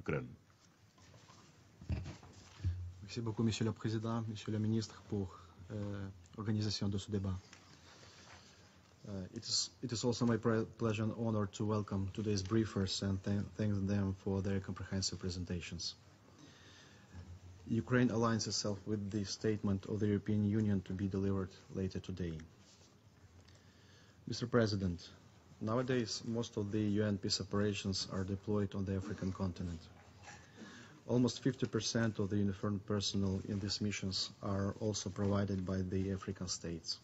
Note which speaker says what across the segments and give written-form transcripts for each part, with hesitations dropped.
Speaker 1: Ukraine.
Speaker 2: Merci beaucoup, Monsieur le Président, Monsieur le Ministre, pour l'organisation de ce débat. It is also my pleasure and honor to welcome today's briefers and thank them for their comprehensive presentations. Ukraine aligns itself with the statement of the European Union to be delivered later today. Mr. President, nowadays most of the UN peace operations are deployed on the African continent. Almost 50% of the uniformed personnel in these missions are also provided by the African states.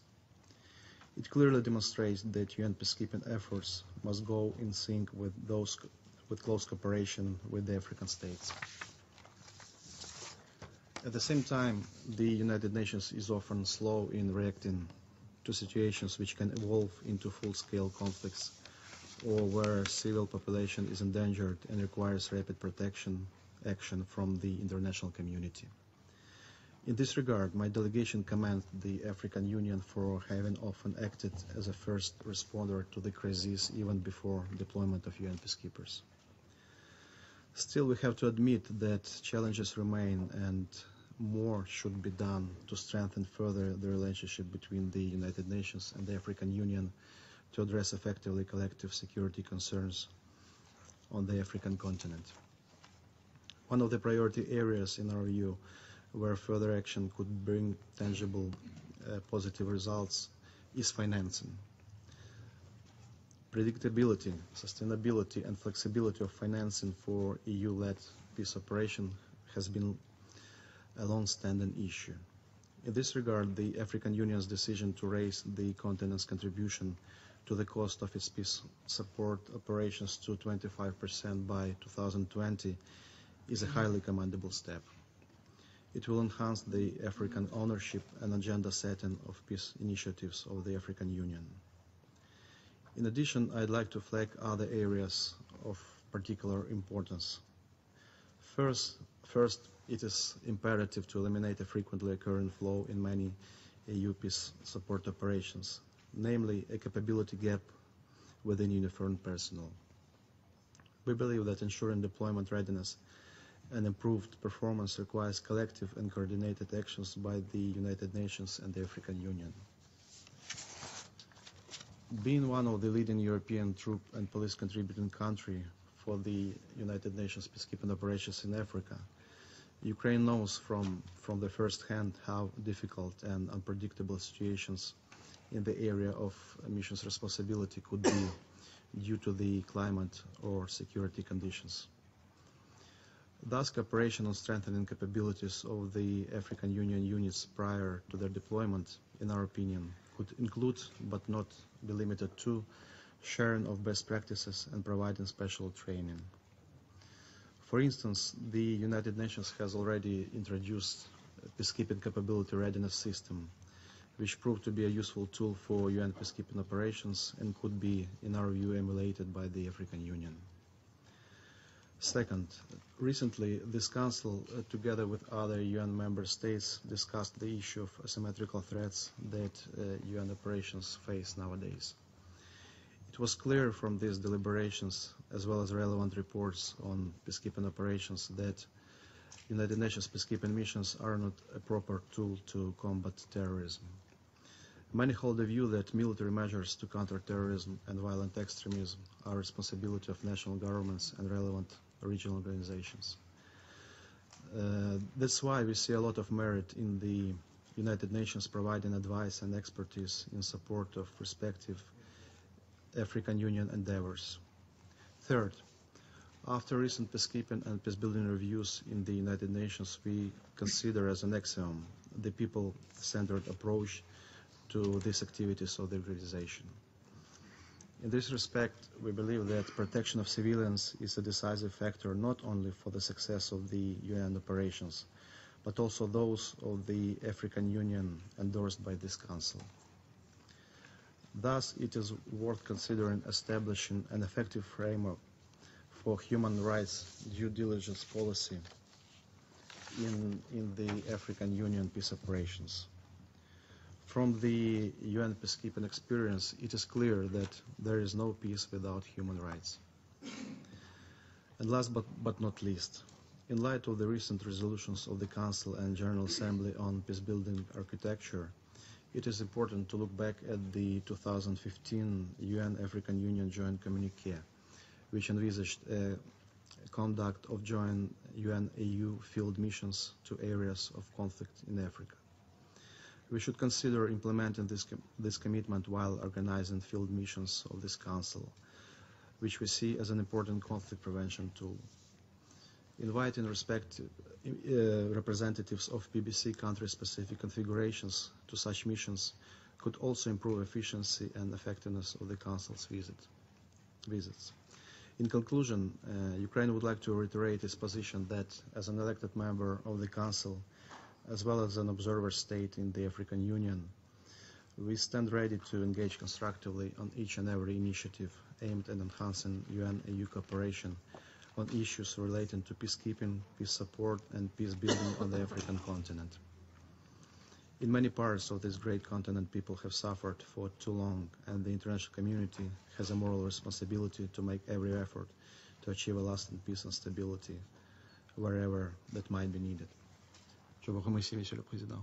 Speaker 2: It clearly demonstrates that UN peacekeeping efforts must go in sync with close cooperation with the African states. At the same time, the United Nations is often slow in reacting to situations which can evolve into full-scale conflicts or where civil population is endangered and requires rapid protection action from the international community. In this regard, my delegation commends the African Union for having often acted as a first responder to the crisis even before deployment of UN peacekeepers. Still, we have to admit that challenges remain and more should be done to strengthen further the relationship between the United Nations and the African Union to address effectively collective security concerns on the African continent. One of the priority areas in our view where further action could bring tangible positive results is financing. Predictability, sustainability and flexibility of financing for EU-led peace operation has been a long-standing issue. In this regard, the African Union's decision to raise the continent's contribution to the cost of its peace support operations to 25% by 2020 is a highly commendable step. It will enhance the African ownership and agenda setting of peace initiatives of the African Union. In addition, I'd like to flag other areas of particular importance. First, it is imperative to eliminate a frequently occurring flaw in many EU peace support operations, namely a capability gap within uniformed personnel. We believe that ensuring deployment readiness and improved performance requires collective and coordinated actions by the United Nations and the African Union. Being one of the leading European troop and police contributing country for the United Nations peacekeeping operations in Africa, Ukraine knows from the first hand how difficult and unpredictable situations in the area of missions responsibility could be due to the climate or security conditions. Thus, cooperation on strengthening capabilities of the African Union units prior to their deployment, in our opinion, could include, but not be limited to, sharing of best practices and providing special training. For instance, the United Nations has already introduced a peacekeeping capability readiness system, which proved to be a useful tool for UN peacekeeping operations and could be, in our view, emulated by the African Union. Second, recently this Council, together with other UN member states, discussed the issue of asymmetrical threats that UN operations face nowadays. It was clear from these deliberations, as well as relevant reports on peacekeeping operations, that United Nations peacekeeping missions are not a proper tool to combat terrorism. Many hold the view that military measures to counter terrorism and violent extremism are responsibility of national governments and relevant regional organizations. That's why we see a lot of merit in the United Nations providing advice and expertise in support of respective African Union endeavors. Third, after recent peacekeeping and peacebuilding reviews in the United Nations, we consider as an axiom the people-centered approach to these activities of the organization. In this respect, we believe that protection of civilians is a decisive factor not only for the success of the UN operations, but also those of the African Union endorsed by this Council. Thus, it is worth considering establishing an effective framework for human rights due diligence policy in the African Union peace operations. From the UN peacekeeping experience, it is clear that there is no peace without human rights. And last but not least, in light of the recent resolutions of the Council and General Assembly on peace-building architecture, it is important to look back at the 2015 UN-African Union Joint Communiqué, which envisaged a conduct of joint UN-AU field missions to areas of conflict in Africa. We should consider implementing this commitment while organizing field missions of this Council, which we see as an important conflict prevention tool. Inviting representatives of PBC country-specific configurations to such missions could also improve efficiency and effectiveness of the Council's visits. In conclusion, Ukraine would like to reiterate its position that, as an elected member of the Council, as well as an observer state in the African Union, we stand ready to engage constructively on each and every initiative aimed at enhancing UN-AU cooperation on issues relating to peacekeeping, peace support, and peace building on the African continent. In many parts of this great continent, people have suffered for too long, and the international community has a moral responsibility to make every effort to achieve a lasting peace and stability wherever that might be needed. Je vous remercie, Monsieur le Président.